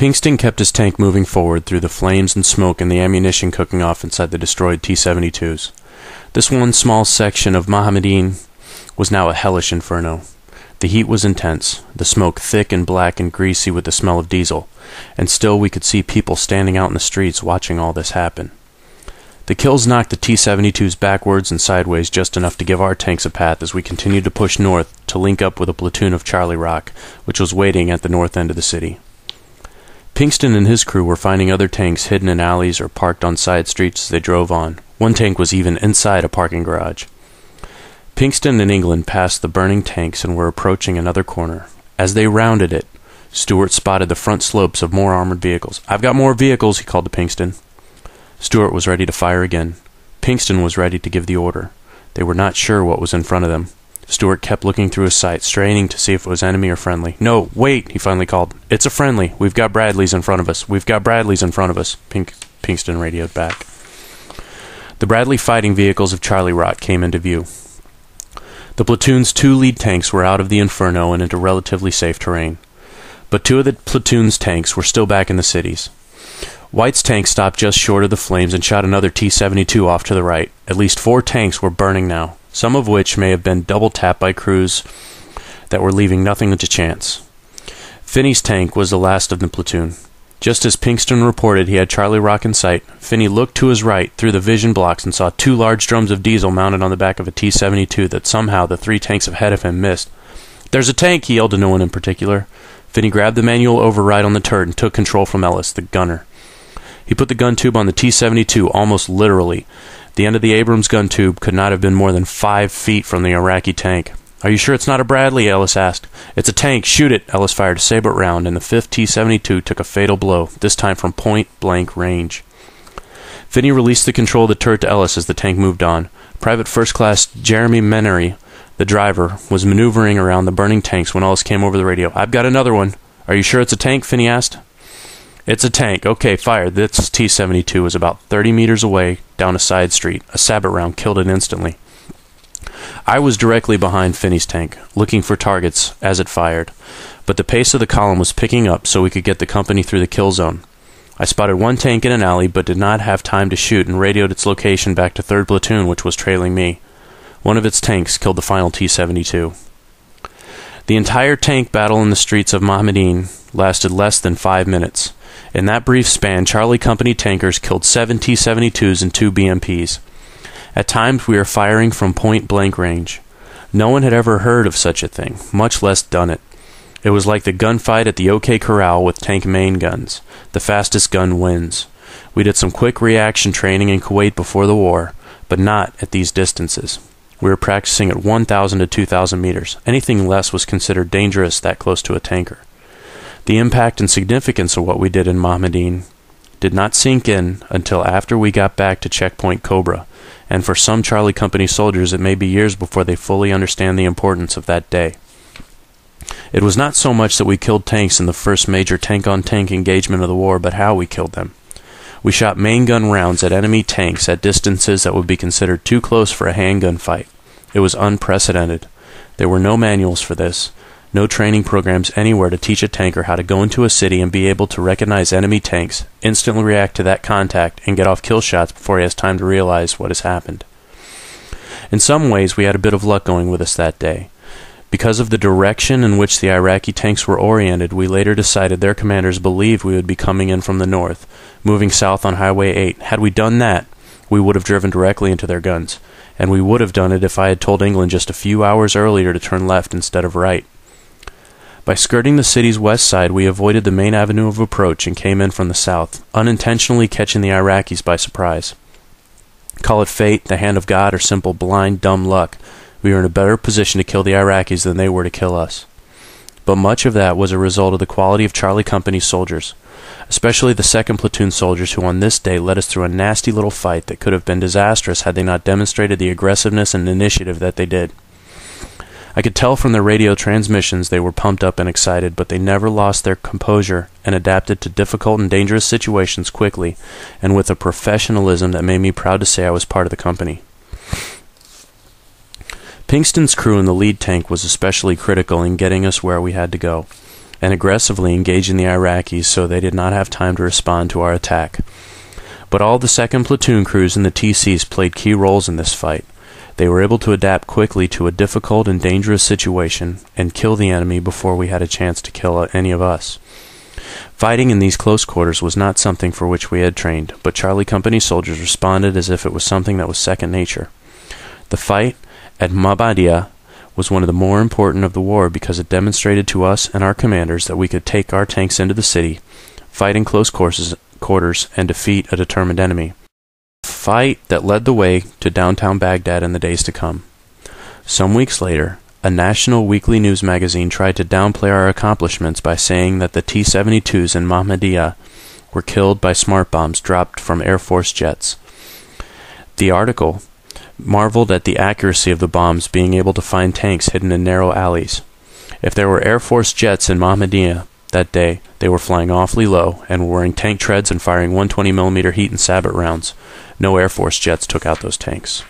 Pinkston kept his tank moving forward through the flames and smoke and the ammunition cooking off inside the destroyed T-72s. This one small section of Mahmudiyah was now a hellish inferno. The heat was intense, the smoke thick and black and greasy with the smell of diesel, and still we could see people standing out in the streets watching all this happen. The kills knocked the T-72s backwards and sideways just enough to give our tanks a path as we continued to push north to link up with a platoon of Charlie Rock, which was waiting at the north end of the city. Pinkston and his crew were finding other tanks hidden in alleys or parked on side streets as they drove on. One tank was even inside a parking garage. Pinkston and England passed the burning tanks and were approaching another corner. As they rounded it, Stewart spotted the front slopes of more armored vehicles. "I've got more vehicles," he called to Pinkston. Stewart was ready to fire again. Pinkston was ready to give the order. They were not sure what was in front of them. Stewart kept looking through his sight, straining to see if it was enemy or friendly. "No, wait," he finally called. "It's a friendly. We've got Bradleys in front of us. We've got Bradleys in front of us," Pinkston radioed back. The Bradley fighting vehicles of Charlie Rock came into view. The platoon's 2 lead tanks were out of the inferno and into relatively safe terrain. But 2 of the platoon's tanks were still back in the cities. White's tank stopped just short of the flames and shot another T-72 off to the right. At least 4 tanks were burning now, some of which may have been double-tapped by crews that were leaving nothing to chance. Finney's tank was the last of the platoon. Just as Pinkston reported he had Charlie Rock in sight, Finney looked to his right through the vision blocks and saw 2 large drums of diesel mounted on the back of a T-72 that somehow the 3 tanks ahead of him missed. "There's a tank!" he yelled to no one in particular. Finney grabbed the manual override on the turret and took control from Ellis, the gunner. He put the gun tube on the T-72 almost literally. The end of the Abrams gun tube could not have been more than 5 feet from the Iraqi tank. "Are you sure it's not a Bradley?" Ellis asked. "It's a tank. Shoot it." Ellis fired a saber round, and the 5th T-72 took a fatal blow, this time from point-blank range. Finney released the control of the turret to Ellis as the tank moved on. Private First Class Jeremy Menery, the driver, was maneuvering around the burning tanks when Ellis came over the radio. "I've got another one." "Are you sure it's a tank?" Finney asked. "It's a tank. Okay, fire." This T-72 was about 30 meters away down a side street. A sabot round killed it instantly. I was directly behind Finney's tank, looking for targets as it fired, but the pace of the column was picking up so we could get the company through the kill zone. I spotted 1 tank in an alley but did not have time to shoot and radioed its location back to 3rd Platoon, which was trailing me. One of its tanks killed the final T-72. The entire tank battle in the streets of Mahmudiyah lasted less than 5 minutes. In that brief span, Charlie Company tankers killed 7 T-72s and 2 BMPs. At times we were firing from point-blank range. No one had ever heard of such a thing, much less done it. It was like the gunfight at the OK Corral with tank main guns. The fastest gun wins. We did some quick reaction training in Kuwait before the war, but not at these distances. We were practicing at 1,000 to 2,000 meters. Anything less was considered dangerous that close to a tanker. The impact and significance of what we did in Mahmudiyah did not sink in until after we got back to Checkpoint Cobra, and for some Charlie Company soldiers it may be years before they fully understand the importance of that day. It was not so much that we killed tanks in the first major tank-on-tank engagement of the war, but how we killed them. We shot main gun rounds at enemy tanks at distances that would be considered too close for a handgun fight. It was unprecedented. There were no manuals for this. No training programs anywhere to teach a tanker how to go into a city and be able to recognize enemy tanks, instantly react to that contact, and get off kill shots before he has time to realize what has happened. In some ways, we had a bit of luck going with us that day. Because of the direction in which the Iraqi tanks were oriented, we later decided their commanders believed we would be coming in from the north, moving south on Highway 8. Had we done that, we would have driven directly into their guns, and we would have done it if I had told England just a few hours earlier to turn left instead of right. By skirting the city's west side, we avoided the main avenue of approach and came in from the south, unintentionally catching the Iraqis by surprise. Call it fate, the hand of God, or simple blind, dumb luck. We were in a better position to kill the Iraqis than they were to kill us. But much of that was a result of the quality of Charlie Company's soldiers, especially the 2nd Platoon soldiers who on this day led us through a nasty little fight that could have been disastrous had they not demonstrated the aggressiveness and initiative that they did. I could tell from their radio transmissions they were pumped up and excited, but they never lost their composure and adapted to difficult and dangerous situations quickly and with a professionalism that made me proud to say I was part of the company. Pinkston's crew in the lead tank was especially critical in getting us where we had to go. and aggressively engaging the Iraqis so they did not have time to respond to our attack. But all the 2nd Platoon crews in the TCs played key roles in this fight. They were able to adapt quickly to a difficult and dangerous situation and kill the enemy before we had a chance to kill any of us. Fighting in these close quarters was not something for which we had trained, but Charlie Company soldiers responded as if it was something that was second nature. The fight at Mahmudiyah was one of the more important of the war because it demonstrated to us and our commanders that we could take our tanks into the city, fight in close quarters, and defeat a determined enemy. A fight that led the way to downtown Baghdad in the days to come. Some weeks later, a national weekly news magazine tried to downplay our accomplishments by saying that the T-72s in Mahmudiyah were killed by smart bombs dropped from Air Force jets. The article marveled at the accuracy of the bombs being able to find tanks hidden in narrow alleys. If there were Air Force jets in Mahmudiyah that day, they were flying awfully low and were wearing tank treads and firing 120mm Heat and Sabot rounds. No Air Force jets took out those tanks.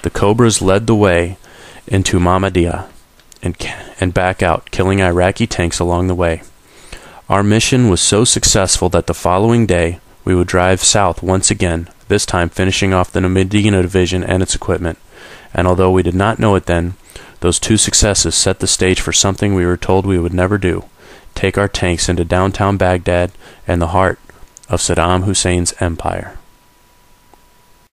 The Cobras led the way into Mahmudiyah and back out, killing Iraqi tanks along the way. Our mission was so successful that the following day we would drive south once again, this time finishing off the Medina division and its equipment. And although we did not know it then, those 2 successes set the stage for something we were told we would never do: take our tanks into downtown Baghdad and the heart of Saddam Hussein's empire.